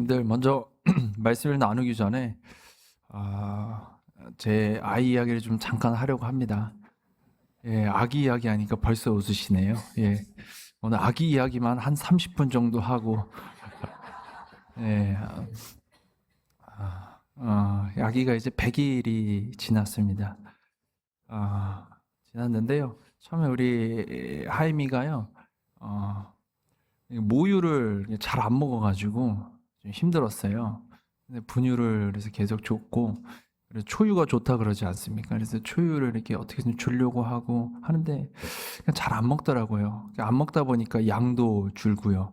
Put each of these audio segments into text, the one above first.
성도님들 먼저 말씀을 나누기 전에 제 아이 이야기를 좀 잠깐 하려고 합니다. 예, 아기 이야기 하니까 벌써 웃으시네요. 예, 오늘 아기 이야기만 한 30분 정도 하고 예, 아기가 이제 100일이 지났습니다. 지났는데요. 처음에 우리 하임이가요. 모유를 잘 안 먹어가지고 좀 힘들었어요. 근데 분유를 그래서 계속 줬고, 그래서 초유가 좋다 그러지 않습니까? 그래서 초유를 이렇게 어떻게든 주려고 하고 하는데 잘 안 먹더라고요. 안 먹다 보니까 양도 줄고요.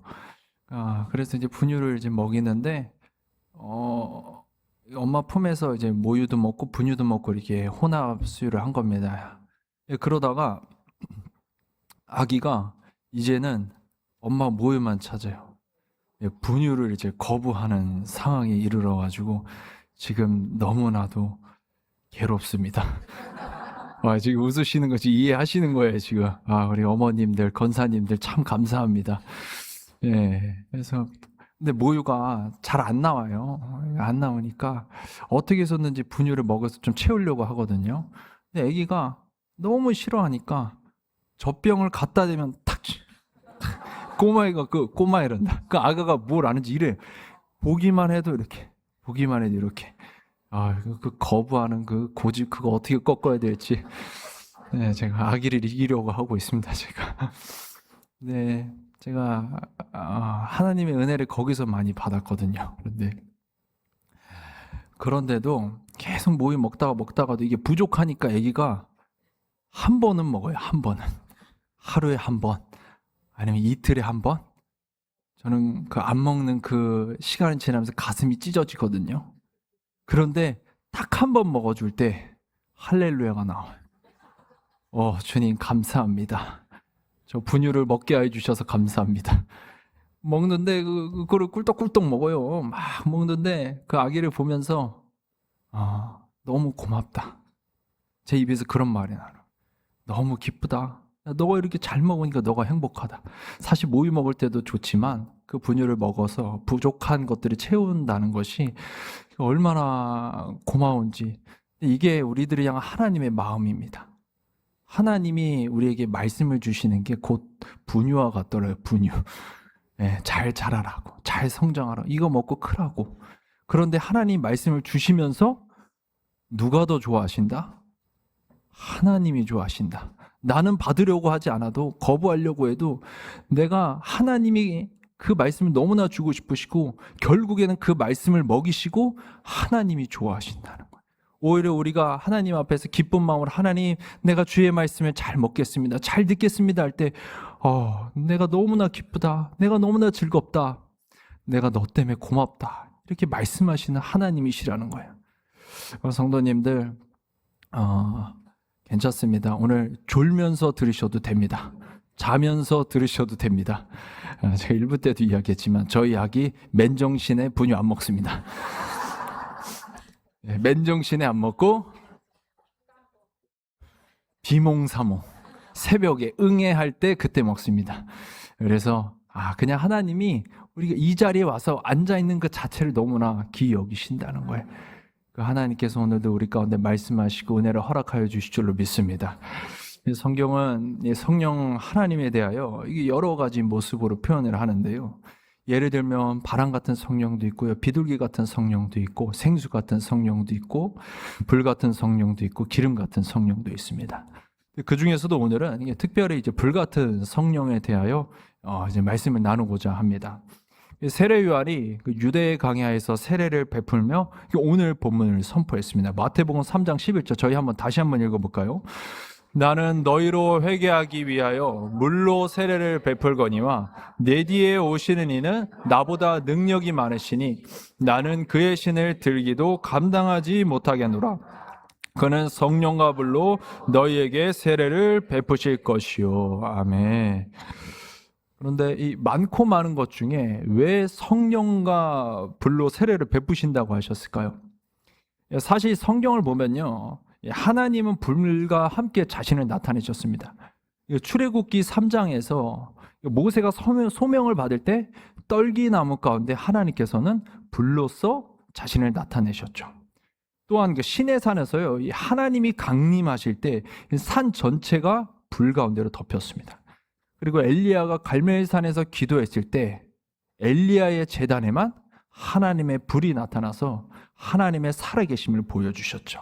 그래서 이제 분유를 이제 먹이는데 엄마 품에서 이제 모유도 먹고 분유도 먹고 이렇게 혼합 수유를 한 겁니다. 그러다가 아기가 이제는 엄마 모유만 찾아요. 분유를 이제 거부하는 상황에 이르러가지고 지금 너무나도 괴롭습니다. 지금 웃으시는 거지 이해하시는 거예요 지금. 우리 어머님들 권사님들 참 감사합니다. 예, 그래서 근데 모유가 잘 안 나와요. 안 나오니까 어떻게 해서든지 분유를 먹어서 좀 채우려고 하거든요. 근데 아기가 너무 싫어하니까 젖병을 갖다 대면 탁 꼬마애가 꼬마 이런다. 그 아가가 뭘 아는지 이래. 보기만 해도 이렇게. 그 거부하는 그 고집 그거 어떻게 꺾어야 될지. 네, 제가 아기를 이기려고 하고 있습니다. 제가. 네, 제가 하나님의 은혜를 거기서 많이 받았거든요. 그런데도 계속 모유 먹다가도 이게 부족하니까 아기가 한 번은 먹어요. 한 번은. 하루에 한 번. 아니면 이틀에 한 번? 저는 그 안 먹는 그 시간이 지나면서 가슴이 찢어지거든요. 그런데 딱 한 번 먹어줄 때 할렐루야가 나와요. 주님 감사합니다. 저 분유를 먹게 해주셔서 감사합니다. 먹는데 그거를 꿀떡꿀떡 먹어요. 막 먹는데 그 아기를 보면서 너무 고맙다. 제 입에서 그런 말이 나요. 너무 기쁘다. 너가 이렇게 잘 먹으니까 너가 행복하다. 사실 모유 먹을 때도 좋지만 그 분유를 먹어서 부족한 것들을 채운다는 것이 얼마나 고마운지. 이게 우리들이 향한 하나님의 마음입니다. 하나님이 우리에게 말씀을 주시는 게 곧 분유와 같더라고요. 분유. 잘 자라라고, 잘 성장하라고, 이거 먹고 크라고. 그런데 하나님 말씀을 주시면서 누가 더 좋아하신다? 하나님이 좋아하신다. 나는 받으려고 하지 않아도 거부하려고 해도 내가 하나님이 그 말씀을 너무나 주고 싶으시고 결국에는 그 말씀을 먹이시고 하나님이 좋아하신다는 거예요. 오히려 우리가 하나님 앞에서 기쁜 마음으로 하나님 내가 주의 말씀을 잘 먹겠습니다. 잘 듣겠습니다 할 때 내가 너무나 기쁘다. 내가 너무나 즐겁다. 내가 너 때문에 고맙다. 이렇게 말씀하시는 하나님이시라는 거예요. 성도님들 괜찮습니다. 오늘 졸면서 들으셔도 됩니다. 자면서 들으셔도 됩니다. 제가 1부 때도 이야기했지만 저희 아기 맨정신에 분유 안 먹습니다. 맨정신에 안 먹고 비몽사몽 새벽에 응애할 때 그때 먹습니다. 그래서 그냥 하나님이 우리가 이 자리에 와서 앉아있는 그 자체를 너무나 귀히 여기신다는 거예요. 그 하나님께서 오늘도 우리 가운데 말씀하시고 은혜를 허락하여 주실 줄로 믿습니다. 성경은 성령 하나님에 대하여 이게 여러 가지 모습으로 표현을 하는데요. 예를 들면 바람 같은 성령도 있고요, 비둘기 같은 성령도 있고, 생수 같은 성령도 있고, 불 같은 성령도 있고, 기름 같은 성령도 있습니다. 그 중에서도 오늘은 특별히 이제 불 같은 성령에 대하여 이제 말씀을 나누고자 합니다. 세례 요한이 유대 강야에서 세례를 베풀며 오늘 본문을 선포했습니다. 마태복음 3장 11절 저희 다시 한번 읽어볼까요? 나는 너희로 회개하기 위하여 물로 세례를 베풀거니와 내 뒤에 오시는 이는 나보다 능력이 많으시니 나는 그의 신을 들기도 감당하지 못하겠노라. 그는 성령과 불로 너희에게 세례를 베푸실 것이요. 아멘. 그런데 이 많고 많은 것 중에 왜 성령과 불로 세례를 베푸신다고 하셨을까요? 사실 성경을 보면요, 하나님은 불과 함께 자신을 나타내셨습니다. 출애굽기 3장에서 모세가 소명을 받을 때 떨기나무 가운데 하나님께서는 불로써 자신을 나타내셨죠. 또한 그 시내산에서요, 이 하나님이 강림하실 때 산 전체가 불 가운데로 덮였습니다. 그리고 엘리야가 갈멜산에서 기도했을 때 엘리야의 제단에만 하나님의 불이 나타나서 하나님의 살아계심을 보여주셨죠.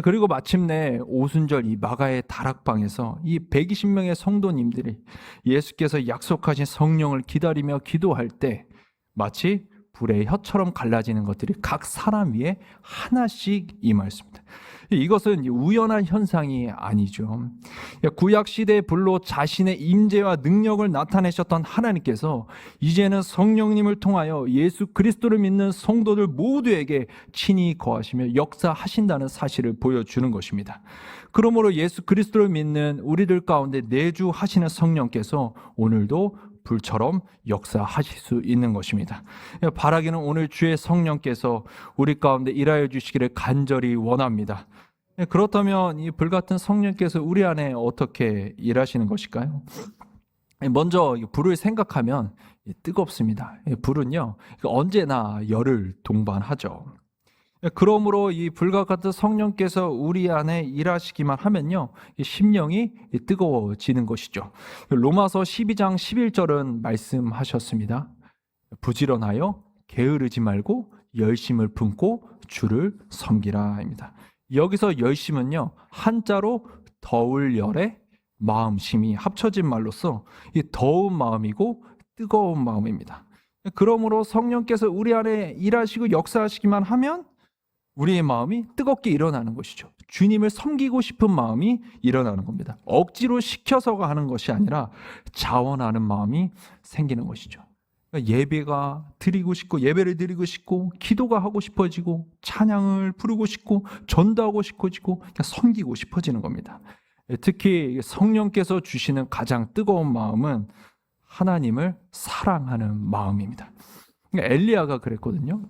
그리고 마침내 오순절 이 마가의 다락방에서 이 120명의 성도님들이 예수께서 약속하신 성령을 기다리며 기도할 때 마치 불의 혀처럼 갈라지는 것들이 각 사람 위에 하나씩 임하였습니다. 이것은 우연한 현상이 아니죠. 구약 시대의 불로 자신의 임재와 능력을 나타내셨던 하나님께서 이제는 성령님을 통하여 예수 그리스도를 믿는 성도들 모두에게 친히 거하시며 역사하신다는 사실을 보여주는 것입니다. 그러므로 예수 그리스도를 믿는 우리들 가운데 내주하시는 성령께서 오늘도 불처럼 역사하실 수 있는 것입니다. 바라기는 오늘 주의 성령께서 우리 가운데 일하여 주시기를 간절히 원합니다. 그렇다면 이 불같은 성령께서 우리 안에 어떻게 일하시는 것일까요? 먼저 불을 생각하면 뜨겁습니다. 불은요, 언제나 열을 동반하죠. 그러므로 이 불과 같은 성령께서 우리 안에 일하시기만 하면요, 심령이 뜨거워지는 것이죠. 로마서 12장 11절은 말씀하셨습니다. 부지런하여 게으르지 말고 열심을 품고 주를 섬기라입니다. 여기서 열심은요, 한자로 더울 열에 마음심이 합쳐진 말로서 이 더운 마음이고 뜨거운 마음입니다. 그러므로 성령께서 우리 안에 일하시고 역사하시기만 하면 우리의 마음이 뜨겁게 일어나는 것이죠. 주님을 섬기고 싶은 마음이 일어나는 겁니다. 억지로 시켜서가 하는 것이 아니라 자원하는 마음이 생기는 것이죠. 예배가 드리고 싶고, 예배를 드리고 싶고, 기도가 하고 싶어지고, 찬양을 부르고 싶고, 전도하고 싶어지고, 그냥 섬기고 싶어지는 겁니다. 특히 성령께서 주시는 가장 뜨거운 마음은 하나님을 사랑하는 마음입니다. 엘리야가 그랬거든요.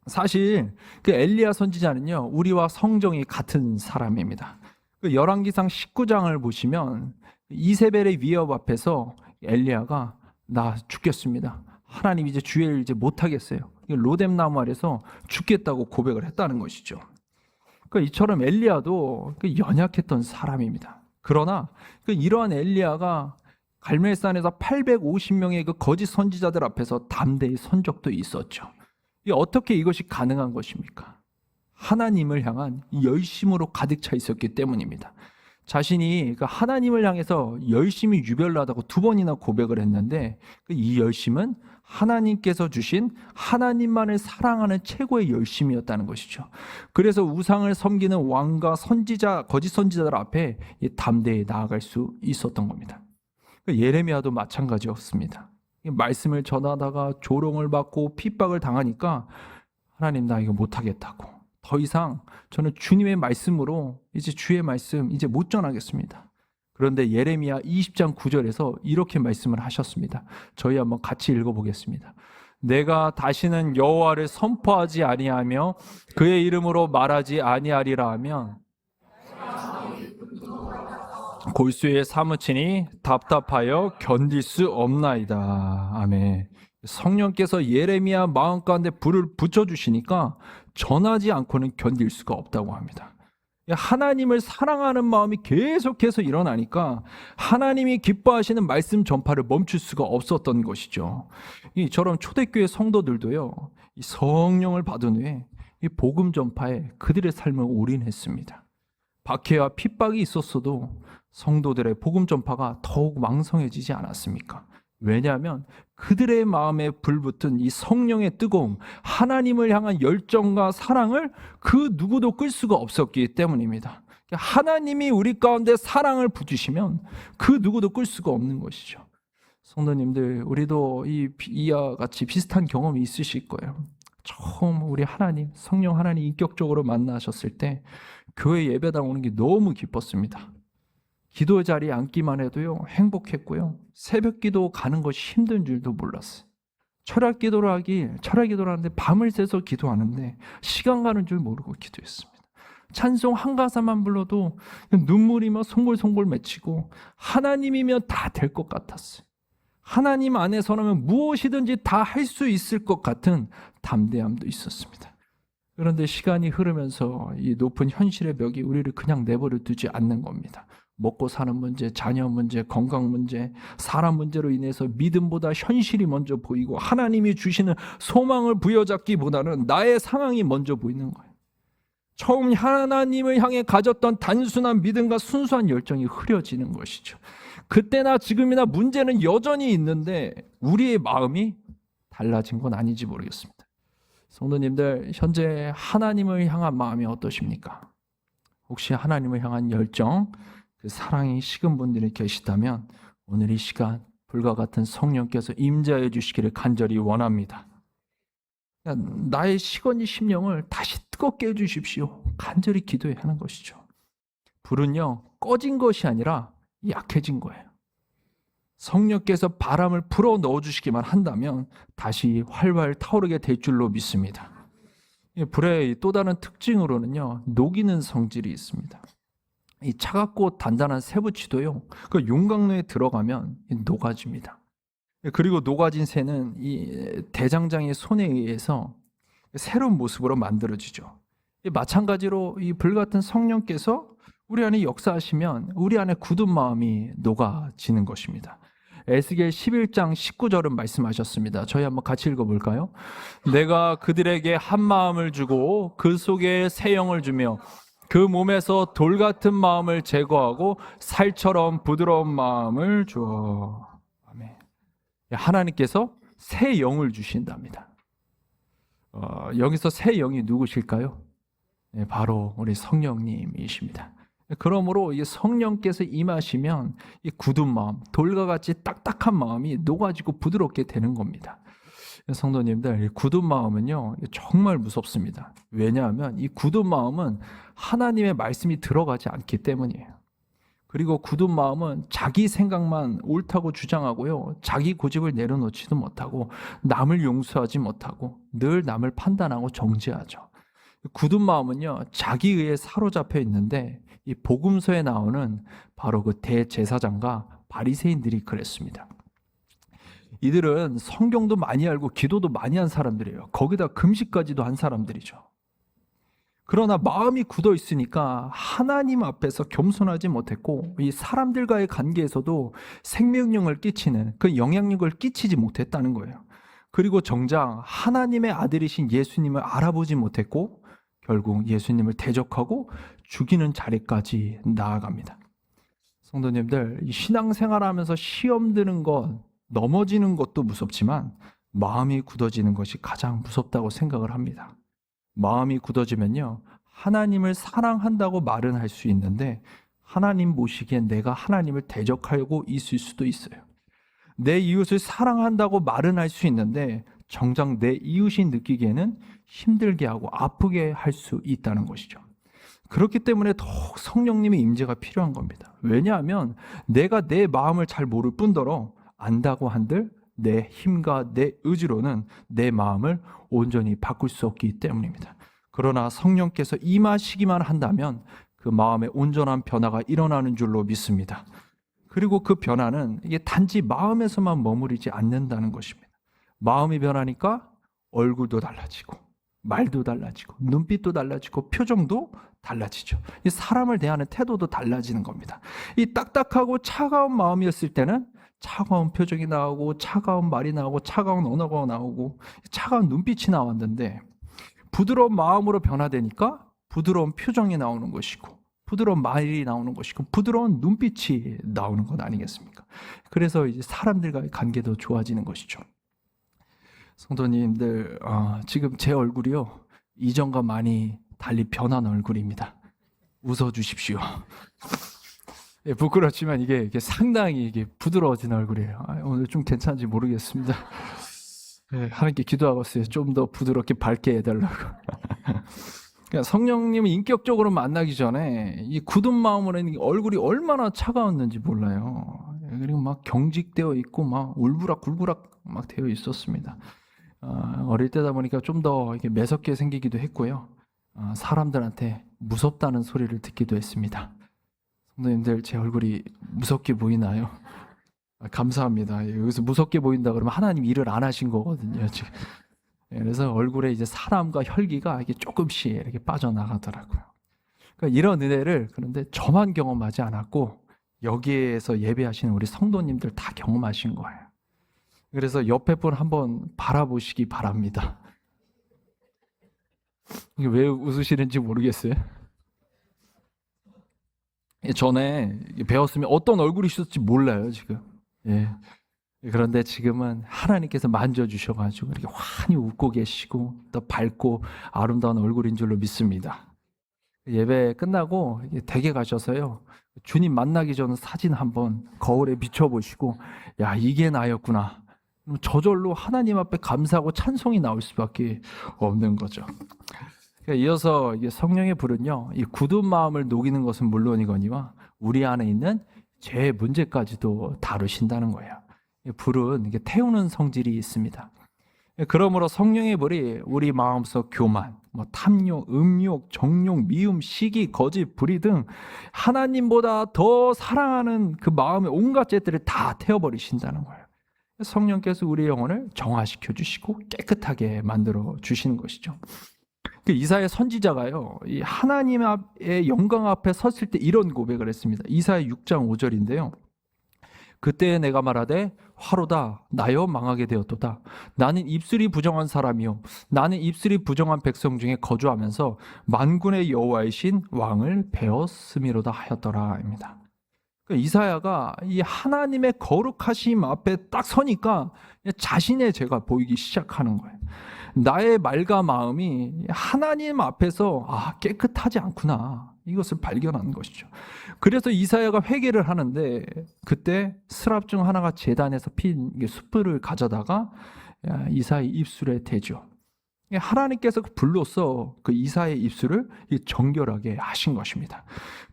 사실 그 엘리야 선지자는요, 우리와 성정이 같은 사람입니다. 그 열왕기상 19장을 보시면 이세벨의 위협 앞에서 엘리야가 나 죽겠습니다. 하나님 이제 주의 일 이제 못 하겠어요. 로뎀나무 아래서 죽겠다고 고백을 했다는 것이죠. 그러니까 이처럼 엘리야도 연약했던 사람입니다. 그러나 이러한 엘리야가 갈멜산에서 850명의 그 거짓 선지자들 앞에서 담대히 선 적도 있었죠. 어떻게 이것이 가능한 것입니까? 하나님을 향한 열심으로 가득 차 있었기 때문입니다. 자신이 하나님을 향해서 열심히 유별나다고 2번이나 고백을 했는데 이 열심은 하나님께서 주신 하나님만을 사랑하는 최고의 열심이었다는 것이죠. 그래서 우상을 섬기는 왕과 선지자, 거짓 선지자들 앞에 담대히 나아갈 수 있었던 겁니다. 예레미야도 마찬가지였습니다. 말씀을 전하다가 조롱을 받고 핍박을 당하니까 하나님 나 이거 못하겠다고, 더 이상 저는 주님의 말씀으로 이제 주의 말씀 이제 못 전하겠습니다. 그런데 예레미야 20장 9절에서 이렇게 말씀을 하셨습니다. 저희 한번 같이 읽어보겠습니다. 내가 다시는 여호와를 선포하지 아니하며 그의 이름으로 말하지 아니하리라 하면 골수에 사무치니 답답하여 견딜 수 없나이다. 아멘. 성령께서 예레미야 마음 가운데 불을 붙여주시니까 전하지 않고는 견딜 수가 없다고 합니다. 하나님을 사랑하는 마음이 계속해서 일어나니까 하나님이 기뻐하시는 말씀 전파를 멈출 수가 없었던 것이죠. 이처럼 초대교회 성도들도요, 이 성령을 받은 후에 이 복음 전파에 그들의 삶을 올인했습니다. 박해와 핍박이 있었어도 성도들의 복음 전파가 더욱 왕성해지지 않았습니까? 왜냐하면 그들의 마음에 불붙은 이 성령의 뜨거움, 하나님을 향한 열정과 사랑을 그 누구도 끌 수가 없었기 때문입니다. 하나님이 우리 가운데 사랑을 부주시면 그 누구도 끌 수가 없는 것이죠. 성도님들, 우리도 이와 같이 비슷한 경험이 있으실 거예요. 처음 우리 하나님, 성령 하나님 인격적으로 만나셨을 때 교회 예배당 오는 게 너무 기뻤습니다. 기도 자리에 앉기만 해도요 행복했고요, 새벽 기도 가는 것이 힘든 줄도 몰랐어요. 철학 기도를 하는데 밤을 새서 기도하는데 시간 가는 줄 모르고 기도했습니다. 찬송 한 가사만 불러도 눈물이 막 송골송골 맺히고 하나님이면 다 될 것 같았어요. 하나님 안에서라면 무엇이든지 다 할 수 있을 것 같은 담대함도 있었습니다. 그런데 시간이 흐르면서 이 높은 현실의 벽이 우리를 그냥 내버려 두지 않는 겁니다. 먹고 사는 문제, 자녀 문제, 건강 문제, 사람 문제로 인해서 믿음보다 현실이 먼저 보이고 하나님이 주시는 소망을 부여잡기보다는 나의 상황이 먼저 보이는 거예요. 처음 하나님을 향해 가졌던 단순한 믿음과 순수한 열정이 흐려지는 것이죠. 그때나 지금이나 문제는 여전히 있는데 우리의 마음이 달라진 건 아닌지 모르겠습니다. 성도님들, 현재 하나님을 향한 마음이 어떠십니까? 혹시 하나님을 향한 열정, 그 사랑이 식은 분들이 계시다면 오늘 이 시간 불과 같은 성령께서 임재하여 주시기를 간절히 원합니다. 나의 식은 이 심령을 다시 뜨겁게 해주십시오. 간절히 기도해야 하는 것이죠. 불은요, 꺼진 것이 아니라 약해진 거예요. 성령께서 바람을 불어 넣어주시기만 한다면 다시 활활 타오르게 될 줄로 믿습니다. 불의 또 다른 특징으로는요, 녹이는 성질이 있습니다. 이 차갑고 단단한 새부치도요, 그 용광로에 들어가면 녹아집니다. 그리고 녹아진 새는 이 대장장의 손에 의해서 새로운 모습으로 만들어지죠. 마찬가지로 이 불같은 성령께서 우리 안에 역사하시면 우리 안에 굳은 마음이 녹아지는 것입니다. 에스겔 11장 19절은 말씀하셨습니다. 저희 한번 같이 읽어볼까요? 내가 그들에게 한 마음을 주고 그 속에 새 영을 주며 그 몸에서 돌 같은 마음을 제거하고 살처럼 부드러운 마음을 주어. 아멘. 하나님께서 새 영을 주신답니다. 여기서 새 영이 누구실까요? 바로 우리 성령님이십니다. 그러므로 이 성령께서 임하시면 이 굳은 마음, 돌과 같이 딱딱한 마음이 녹아지고 부드럽게 되는 겁니다. 성도님들, 이 굳은 마음은요, 정말 무섭습니다. 왜냐하면 이 굳은 마음은 하나님의 말씀이 들어가지 않기 때문이에요. 그리고 굳은 마음은 자기 생각만 옳다고 주장하고요, 자기 고집을 내려놓지도 못하고 남을 용서하지 못하고 늘 남을 판단하고 정죄하죠. 굳은 마음은요, 자기의에 사로잡혀 있는데 이 복음서에 나오는 바로 그 대제사장과 바리새인들이 그랬습니다. 이들은 성경도 많이 알고 기도도 많이 한 사람들이에요. 거기다 금식까지도 한 사람들이죠. 그러나 마음이 굳어 있으니까 하나님 앞에서 겸손하지 못했고 이 사람들과의 관계에서도 생명력을 끼치는 그 영향력을 끼치지 못했다는 거예요. 그리고 정작 하나님의 아들이신 예수님을 알아보지 못했고 결국 예수님을 대적하고 죽이는 자리까지 나아갑니다. 성도님들, 이 신앙생활하면서 시험 드는 것, 넘어지는 것도 무섭지만 마음이 굳어지는 것이 가장 무섭다고 생각을 합니다. 마음이 굳어지면요, 하나님을 사랑한다고 말은 할 수 있는데 하나님 보시기엔 내가 하나님을 대적하고 있을 수도 있어요. 내 이웃을 사랑한다고 말은 할 수 있는데 정작 내 이웃이 느끼기에는 힘들게 하고 아프게 할 수 있다는 것이죠. 그렇기 때문에 더욱 성령님의 임재가 필요한 겁니다. 왜냐하면 내가 내 마음을 잘 모를 뿐더러 안다고 한들 내 힘과 내 의지로는 내 마음을 온전히 바꿀 수 없기 때문입니다. 그러나 성령께서 임하시기만 한다면 그 마음의 온전한 변화가 일어나는 줄로 믿습니다. 그리고 그 변화는 이게 단지 마음에서만 머무르지 않는다는 것입니다. 마음이 변하니까 얼굴도 달라지고 말도 달라지고 눈빛도 달라지고 표정도 달라지죠. 이 사람을 대하는 태도도 달라지는 겁니다. 이 딱딱하고 차가운 마음이었을 때는 차가운 표정이 나오고 차가운 말이 나오고 차가운 언어가 나오고 차가운 눈빛이 나왔는데 부드러운 마음으로 변화되니까 부드러운 표정이 나오는 것이고 부드러운 말이 나오는 것이고 부드러운 눈빛이 나오는 것 아니겠습니까? 그래서 이제 사람들과의 관계도 좋아지는 것이죠. 성도님들, 지금 제 얼굴이요, 이전과 많이 달리 변한 얼굴입니다. 웃어주십시오. 예, 부끄럽지만 이게 상당히 부드러워진 얼굴이에요. 오늘 좀 괜찮은지 모르겠습니다. 예, 하나님께 기도하고 있어요. 좀 더 부드럽게 밝게 해달라고. 그러니까 성령님을 인격적으로 만나기 전에 이 굳은 마음으로 얼굴이 얼마나 차가웠는지 몰라요. 그리고 막 경직되어 있고 막 울부락굴부락 막 되어 있었습니다. 어릴 때다 보니까 좀 더 이렇게 매섭게 생기기도 했고요. 사람들한테 무섭다는 소리를 듣기도 했습니다. 성도님들, 제 얼굴이 무섭게 보이나요? 감사합니다. 여기서 무섭게 보인다 그러면 하나님 일을 안 하신 거거든요, 지금. 그래서 얼굴에 이제 사람과 혈기가 이게 조금씩 이렇게 빠져나가더라고요. 그러니까 이런 은혜를, 그런데 저만 경험하지 않았고 여기에서 예배하시는 우리 성도님들 다 경험하신 거예요. 그래서 옆에 분 한번 바라보시기 바랍니다. 이게 왜 웃으시는지 모르겠어요. 전에 배웠으면 어떤 얼굴이셨을지 몰라요, 지금. 예. 그런데 지금은 하나님께서 만져주셔가지고 이렇게 환히 웃고 계시고 또 밝고 아름다운 얼굴인 줄로 믿습니다. 예배 끝나고 댁에 가셔서요, 주님 만나기 전 사진 한번 거울에 비춰보시고, 야, 이게 나였구나. 저절로 하나님 앞에 감사하고 찬송이 나올 수밖에 없는 거죠. 이어서 성령의 불은요, 이 굳은 마음을 녹이는 것은 물론이거니와 우리 안에 있는 죄 문제까지도 다루신다는 거예요. 불은 태우는 성질이 있습니다. 그러므로 성령의 불이 우리 마음속 교만, 탐욕, 음욕, 정욕, 미움, 시기, 거짓, 불의 등 하나님보다 더 사랑하는 그 마음의 온갖 죄들을 다 태워버리신다는 거예요. 성령께서 우리의 영혼을 정화시켜 주시고 깨끗하게 만들어 주시는 것이죠. 그 이사야 선지자가요, 이 하나님의 영광 앞에 섰을 때 이런 고백을 했습니다. 이사야 6장 5절인데요. 그때 내가 말하되 화로다 나여 망하게 되었도다. 나는 입술이 부정한 사람이요 나는 입술이 부정한 백성 중에 거주하면서 만군의 여호와이신 왕을 배웠음이로다 하였더라입니다. 그러니까 이사야가 이 하나님의 거룩하심 앞에 딱 서니까 자신의 죄가 보이기 시작하는 거예요. 나의 말과 마음이 하나님 앞에서 깨끗하지 않구나, 이것을 발견하는 것이죠. 그래서 이사야가 회개를 하는데 그때 스랍 중 하나가 제단에서 핀 숯불을 가져다가 이사야의 입술에 대죠. 하나님께서 그 불로써 그 이사야의 입술을 정결하게 하신 것입니다.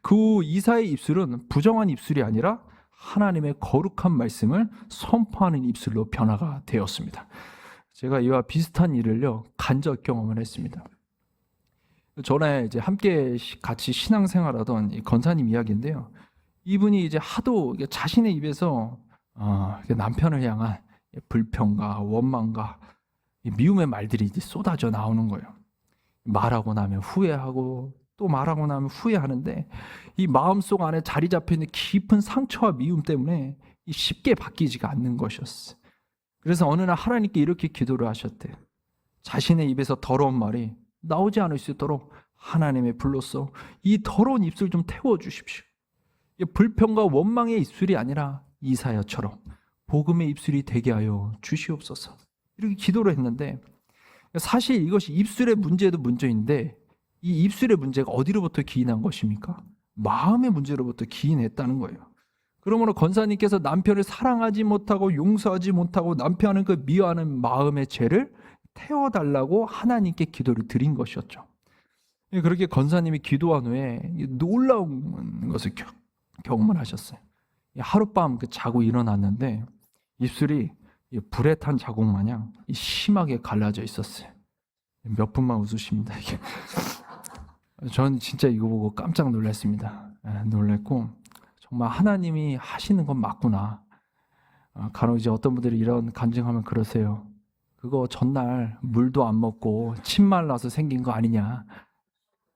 그 이사야의 입술은 부정한 입술이 아니라 하나님의 거룩한 말씀을 선포하는 입술로 변화가 되었습니다. 제가 이와 비슷한 일을요, 간접 경험을 했습니다. 전에 이제 함께 같이 신앙생활하던 이 권사님 이야기인데요. 이분이 이제 하도 자신의 입에서 남편을 향한 불평과 원망과 미움의 말들이 이제 쏟아져 나오는 거예요. 말하고 나면 후회하고 또 말하고 나면 후회하는데 이 마음속 안에 자리 잡혀 있는 깊은 상처와 미움 때문에 쉽게 바뀌지가 않는 것이었어요. 그래서 어느 날 하나님께 이렇게 기도를 하셨대요. 자신의 입에서 더러운 말이 나오지 않을 수 있도록 하나님의 불로써 이 더러운 입술 좀 태워주십시오. 불평과 원망의 입술이 아니라 이사야처럼 복음의 입술이 되게 하여 주시옵소서. 이렇게 기도를 했는데, 사실 이것이 입술의 문제도 문제인데 이 입술의 문제가 어디로부터 기인한 것입니까? 마음의 문제로부터 기인했다는 거예요. 그러므로 권사님께서 남편을 사랑하지 못하고 용서하지 못하고 남편을 그 미워하는 마음의 죄를 태워달라고 하나님께 기도를 드린 것이었죠. 그렇게 권사님이 기도한 후에 놀라운 것을 경험을 하셨어요. 하룻밤 자고 일어났는데 입술이 불에 탄 자국 마냥 심하게 갈라져 있었어요. 몇 분만 웃으십니다. 전 진짜 이거 보고 깜짝 놀랐습니다. 놀랐고 정말 하나님이 하시는 건 맞구나. 간혹 이제 어떤 분들이 이런 간증하면 그러세요. 그거 전날 물도 안 먹고 침 말라서 생긴 거 아니냐.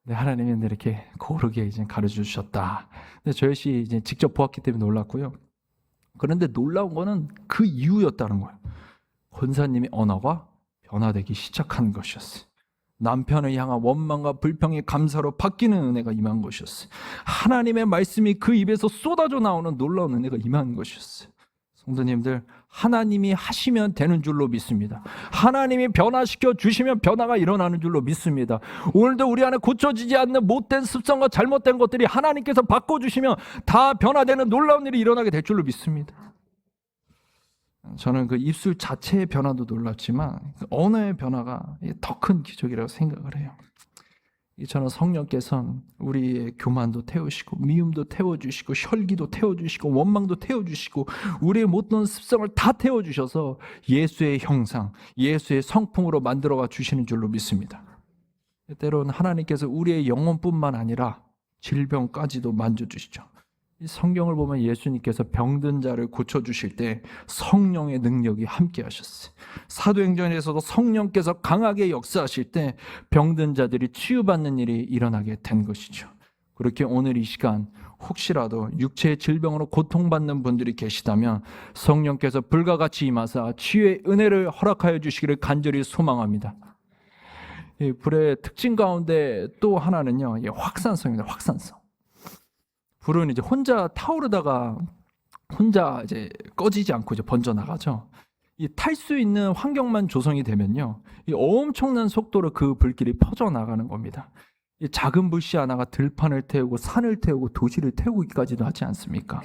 네, 하나님이 이렇게 고르게 이제 가르쳐 주셨다. 근데 저 역시 이제 직접 보았기 때문에 놀랐고요. 그런데 놀라운 거는 그 이유였다는 거예요. 권사님의 언어가 변화되기 시작하는 것이었어요. 남편을 향한 원망과 불평이 감사로 바뀌는 은혜가 임한 것이었어요. 하나님의 말씀이 그 입에서 쏟아져 나오는 놀라운 은혜가 임한 것이었어요. 성도님들, 하나님이 하시면 되는 줄로 믿습니다. 하나님이 변화시켜 주시면 변화가 일어나는 줄로 믿습니다. 오늘도 우리 안에 고쳐지지 않는 못된 습성과 잘못된 것들이 하나님께서 바꿔주시면 다 변화되는 놀라운 일이 일어나게 될 줄로 믿습니다. 저는 그 입술 자체의 변화도 놀랍지만 언어의 변화가 더 큰 기적이라고 생각을 해요. 저는 성령께서는 우리의 교만도 태우시고 미움도 태워주시고 혈기도 태워주시고 원망도 태워주시고 우리의 못된 습성을 다 태워주셔서 예수의 형상, 예수의 성품으로 만들어가 주시는 줄로 믿습니다. 때로는 하나님께서 우리의 영혼뿐만 아니라 질병까지도 만져주시죠. 이 성경을 보면 예수님께서 병든 자를 고쳐주실 때 성령의 능력이 함께 하셨어요. 사도행전에서도 성령께서 강하게 역사하실 때 병든 자들이 치유받는 일이 일어나게 된 것이죠. 그렇게 오늘 이 시간 혹시라도 육체의 질병으로 고통받는 분들이 계시다면 성령께서 불과 같이 임하사 치유의 은혜를 허락하여 주시기를 간절히 소망합니다. 이 불의 특징 가운데 또 하나는요, 확산성입니다. 확산성. 불은 이제 혼자 타오르다가 혼자 이제 꺼지지 않고 이제 번져 나가죠. 이 탈 수 있는 환경만 조성이 되면요, 이 엄청난 속도로 그 불길이 퍼져 나가는 겁니다. 이 작은 불씨 하나가 들판을 태우고 산을 태우고 도시를 태우기까지도 하지 않습니까?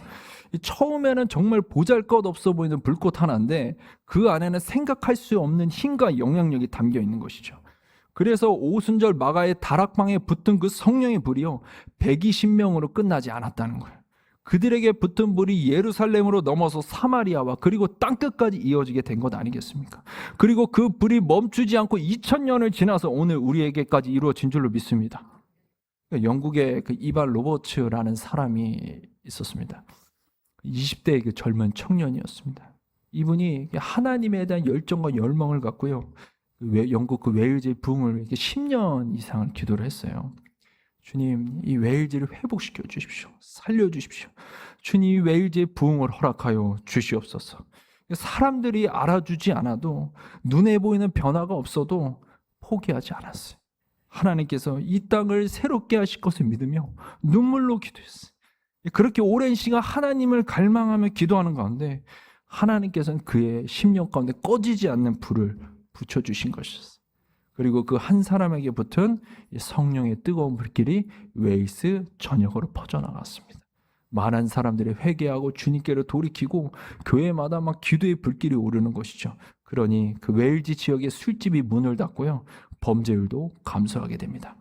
이 처음에는 정말 보잘것없어 보이는 불꽃 하나인데 그 안에는 생각할 수 없는 힘과 영향력이 담겨 있는 것이죠. 그래서 오순절 마가의 다락방에 붙은 그 성령의 불이요, 120명으로 끝나지 않았다는 거예요. 그들에게 붙은 불이 예루살렘으로 넘어서 사마리아와 그리고 땅끝까지 이어지게 된 것 아니겠습니까? 그리고 그 불이 멈추지 않고 2000년을 지나서 오늘 우리에게까지 이루어진 줄로 믿습니다. 영국의 그 이반 로버츠라는 사람이 있었습니다. 20대의 그 젊은 청년이었습니다. 이분이 하나님에 대한 열정과 열망을 갖고요, 영국 그 웨일즈의 부흥을 10년 이상을 기도를 했어요. 주님, 이 웨일즈를 회복시켜 주십시오. 살려 주십시오. 주님, 이 웨일즈의 부흥을 허락하여 주시옵소서. 사람들이 알아주지 않아도, 눈에 보이는 변화가 없어도 포기하지 않았어요. 하나님께서 이 땅을 새롭게 하실 것을 믿으며 눈물로 기도했어요. 그렇게 오랜 시간 하나님을 갈망하며 기도하는 가운데 하나님께서는 그의 심령 가운데 꺼지지 않는 불을 붙여주신 것이었어요. 그리고 그 한 사람에게 붙은 성령의 뜨거운 불길이 웨일스 전역으로 퍼져나갔습니다. 많은 사람들이 회개하고 주님께로 돌이키고 교회마다 막 기도의 불길이 오르는 것이죠. 그러니 그 웨일즈 지역의 술집이 문을 닫고요, 범죄율도 감소하게 됩니다.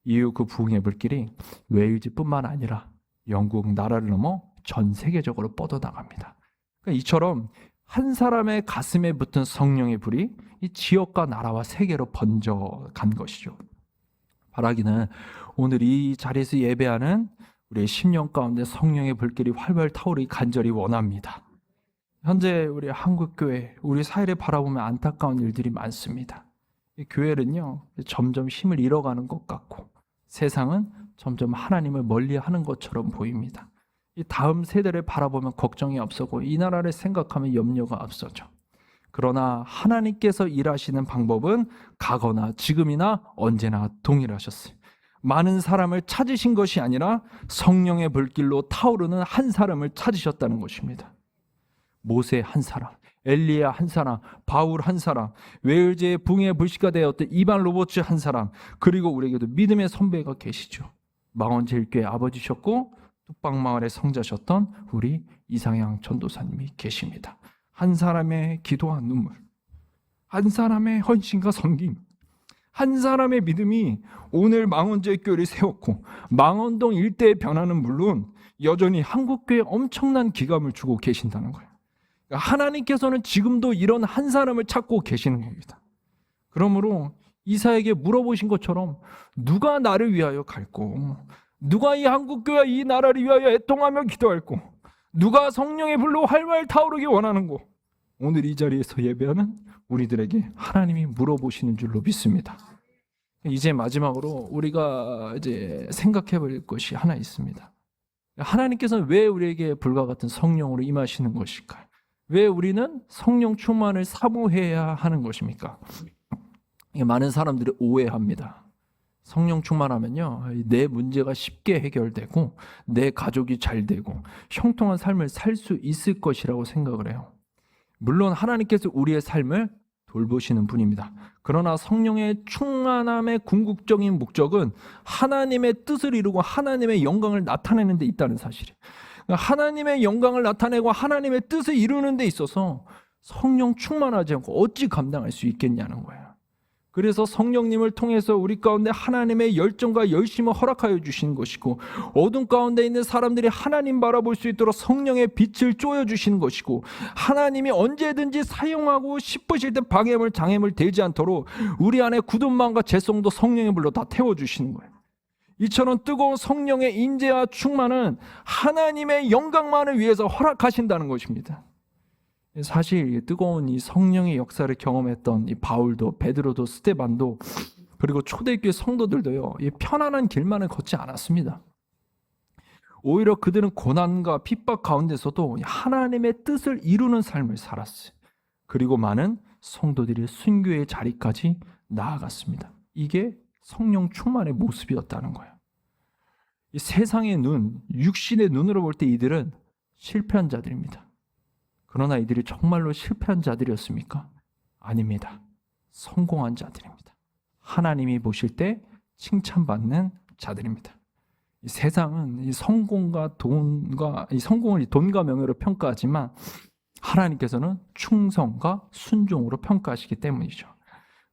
이후 그 부흥의 불길이 웨일즈뿐만 아니라 영국 나라를 넘어 전 세계적으로 뻗어나갑니다. 그러니까 이처럼 한 사람의 가슴에 붙은 성령의 불이 이 지역과 나라와 세계로 번져간 것이죠. 바라기는 오늘 이 자리에서 예배하는 우리의 심령 가운데 성령의 불길이 활활 타오르기 간절히 원합니다. 현재 우리 한국교회, 우리 사회를 바라보면 안타까운 일들이 많습니다. 이 교회는요, 점점 힘을 잃어가는 것 같고 세상은 점점 하나님을 멀리하는 것처럼 보입니다. 이 다음 세대를 바라보면 걱정이 앞서고 이 나라를 생각하면 염려가 앞서죠. 그러나 하나님께서 일하시는 방법은 가거나 지금이나 언제나 동일하셨어요. 많은 사람을 찾으신 것이 아니라 성령의 불길로 타오르는 한 사람을 찾으셨다는 것입니다. 모세 한 사람, 엘리야 한 사람, 바울 한 사람, 웨일즈의 붕의 불씨가 되었던 이반 로버츠 한 사람, 그리고 우리에게도 믿음의 선배가 계시죠. 망원제일교회 아버지셨고 뚝방마을의 성자셨던 우리 이상향 전도사님이 계십니다. 한 사람의 기도와 눈물, 한 사람의 헌신과 섬김, 한 사람의 믿음이 오늘 망원제일교회를 세웠고 망원동 일대의 변화는 물론 여전히 한국교회에 엄청난 기감을 주고 계신다는 거예요. 하나님께서는 지금도 이런 한 사람을 찾고 계시는 겁니다. 그러므로 이사에게 물어보신 것처럼 누가 나를 위하여 갈고, 누가 이 한국교회 이 나라를 위하여 애통하며 기도할고, 누가 성령의 불로 활활 타오르기 원하는고, 오늘 이 자리에서 예배하는 우리들에게 하나님이 물어보시는 줄로 믿습니다. 이제 마지막으로 우리가 이제 생각해 볼 것이 하나 있습니다. 하나님께서는 왜 우리에게 불과 같은 성령으로 임하시는 것일까요? 왜 우리는 성령 충만을 사모해야 하는 것입니까? 많은 사람들이 오해합니다. 성령 충만하면요, 내 문제가 쉽게 해결되고 내 가족이 잘 되고 형통한 삶을 살 수 있을 것이라고 생각을 해요. 물론 하나님께서 우리의 삶을 돌보시는 분입니다. 그러나 성령의 충만함의 궁극적인 목적은 하나님의 뜻을 이루고 하나님의 영광을 나타내는 데 있다는 사실이에요. 하나님의 영광을 나타내고 하나님의 뜻을 이루는 데 있어서 성령 충만하지 않고 어찌 감당할 수 있겠냐는 거예요. 그래서 성령님을 통해서 우리 가운데 하나님의 열정과 열심을 허락하여 주시는 것이고, 어둠 가운데 있는 사람들이 하나님 바라볼 수 있도록 성령의 빛을 쪼여 주시는 것이고, 하나님이 언제든지 사용하고 싶으실 때 방해물 장애물 되지 않도록 우리 안에 굳은 마음과 죄성도 성령의 불로 다 태워 주시는 거예요. 이처럼 뜨거운 성령의 인재와 충만은 하나님의 영광만을 위해서 허락하신다는 것입니다. 사실 뜨거운 이 성령의 역사를 경험했던 이 바울도, 베드로도, 스데반도, 그리고 초대교회 성도들도요, 이 편안한 길만을 걷지 않았습니다. 오히려 그들은 고난과 핍박 가운데서도 하나님의 뜻을 이루는 삶을 살았어요. 그리고 많은 성도들이 순교의 자리까지 나아갔습니다. 이게 성령 충만의 모습이었다는 거예요. 이 세상의 눈, 육신의 눈으로 볼 때 이들은 실패한 자들입니다. 그러나 이들이 정말로 실패한 자들이었습니까? 아닙니다. 성공한 자들입니다. 하나님이 보실 때 칭찬받는 자들입니다. 이 세상은 이 성공과 돈과 이 성공을 돈과 명예로 평가하지만 하나님께서는 충성과 순종으로 평가하시기 때문이죠.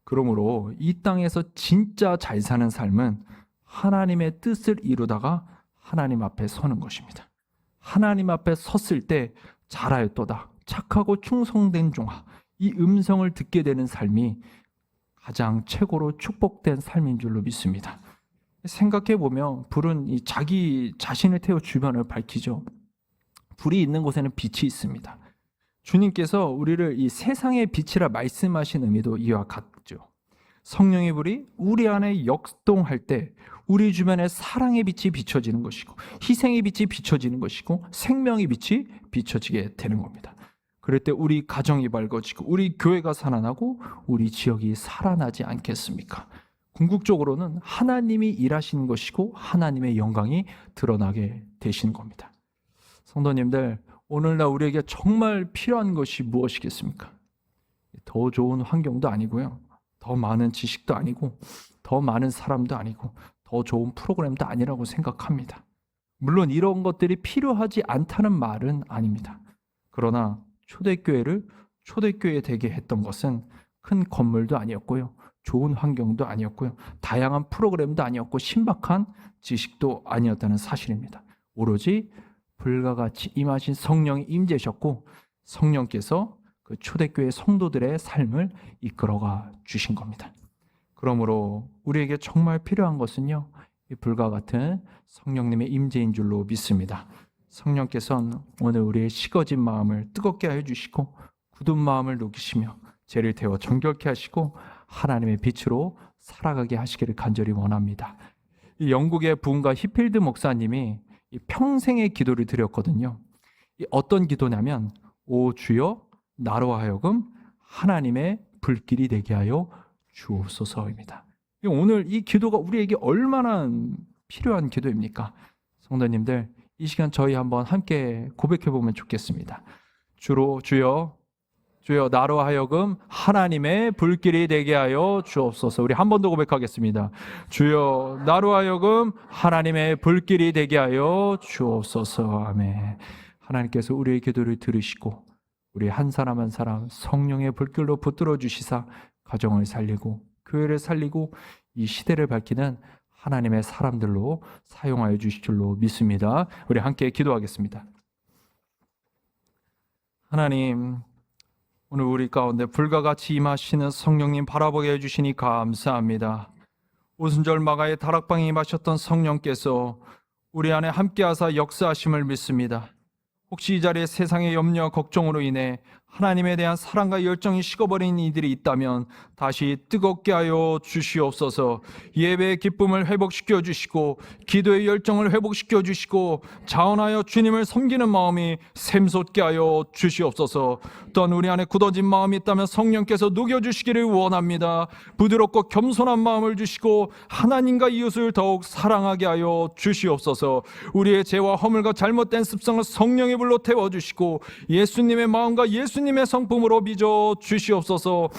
그러므로 이 땅에서 진짜 잘 사는 삶은 하나님의 뜻을 이루다가 하나님 앞에 서는 것입니다. 하나님 앞에 섰을 때 잘하였도다, 착하고 충성된 종아, 이 음성을 듣게 되는 삶이 가장 최고로 축복된 삶인 줄로 믿습니다. 생각해 보면 불은 이 자기 자신을 태워 주변을 밝히죠. 불이 있는 곳에는 빛이 있습니다. 주님께서 우리를 이 세상의 빛이라 말씀하신 의미도 이와 같죠. 성령의 불이 우리 안에 역동할 때 우리 주변에 사랑의 빛이 비춰지는 것이고, 희생의 빛이 비춰지는 것이고, 생명의 빛이 비춰지게 되는 겁니다. 그럴 때 우리 가정이 밝아지고 우리 교회가 살아나고 우리 지역이 살아나지 않겠습니까? 궁극적으로는 하나님이 일하시는 것이고 하나님의 영광이 드러나게 되시는 겁니다. 성도님들, 오늘날 우리에게 정말 필요한 것이 무엇이겠습니까? 더 좋은 환경도 아니고요, 더 많은 지식도 아니고, 더 많은 사람도 아니고, 더 좋은 프로그램도 아니라고 생각합니다. 물론 이런 것들이 필요하지 않다는 말은 아닙니다. 그러나 초대교회를 초대교회 되게 했던 것은 큰 건물도 아니었고요, 좋은 환경도 아니었고요, 다양한 프로그램도 아니었고, 신박한 지식도 아니었다는 사실입니다. 오로지 불과 같이 임하신 성령이 임재셨고, 성령께서 그 초대교회 성도들의 삶을 이끌어가 주신 겁니다. 그러므로 우리에게 정말 필요한 것은요, 이 불과 같은 성령님의 임재인 줄로 믿습니다. 성령께서는 오늘 우리의 식어진 마음을 뜨겁게 해주시고, 굳은 마음을 녹이시며 죄를 태워 정결케 하시고 하나님의 빛으로 살아가게 하시기를 간절히 원합니다. 이 영국의 부흥가 히필드 목사님이 이 평생의 기도를 드렸거든요. 이 어떤 기도냐면, 오 주여 나로 하여금 하나님의 불길이 되게 하여 주옵소서입니다. 오늘 이 기도가 우리에게 얼마나 필요한 기도입니까? 성도님들, 이 시간 저희 한번 함께 고백해 보면 좋겠습니다. 주여 나로 하여금 하나님의 불길이 되게 하여 주옵소서. 우리 한 번 더 고백하겠습니다. 주여 나로 하여금 하나님의 불길이 되게 하여 주옵소서. 아멘. 하나님께서 우리의 기도를 들으시고 우리 한 사람 한 사람 성령의 불길로 붙들어 주시사 가정을 살리고 교회를 살리고 이 시대를 밝히는 하나님의 사람들로 사용하여 주실 줄로 믿습니다. 우리 함께 기도하겠습니다. 하나님, 오늘 우리 가운데 불과 같이 임하시는 성령님 바라보게 해주시니 감사합니다. 오순절 마가의 다락방에 임하셨던 성령께서 우리 안에 함께하사 역사하심을 믿습니다. 혹시 이 자리에 세상의 염려와 걱정으로 인해 하나님에 대한 사랑과 열정이 식어버린 이들이 있다면 다시 뜨겁게 하여 주시옵소서. 예배의 기쁨을 회복시켜 주시고 기도의 열정을 회복시켜 주시고 자원하여 주님을 섬기는 마음이 샘솟게 하여 주시옵소서. 또한 우리 안에 굳어진 마음이 있다면 성령께서 녹여주시기를 원합니다. 부드럽고 겸손한 마음을 주시고 하나님과 이웃을 더욱 사랑하게 하여 주시옵소서. 우리의 죄와 허물과 잘못된 습성을 성령의 불로 태워주시고 예수님의 마음과 예수님의 성품으로 빚어 주시옵소서.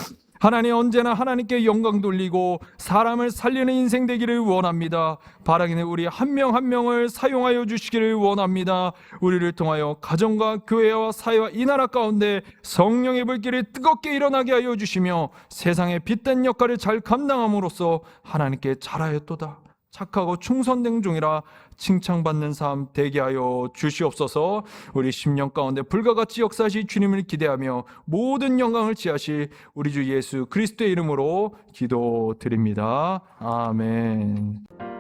하나님 언제나 하나님께 영광 돌리고 사람을 살리는 인생 되기를 원합니다. 바라기는 우리 한 명 한 명을 사용하여 주시기를 원합니다. 우리를 통하여 가정과 교회와 사회와 이 나라 가운데 성령의 불길이 뜨겁게 일어나게 하여 주시며 세상의 빛된 역할을 잘 감당함으로써 하나님께 잘하였도다, 착하고 충성된 종이라 칭찬받는 삶 되게 하여 주시옵소서. 우리 10년 가운데 불과 같이 역사하실 주님을 기대하며 모든 영광을 지하실 우리 주 예수 그리스도의 이름으로 기도드립니다. 아멘.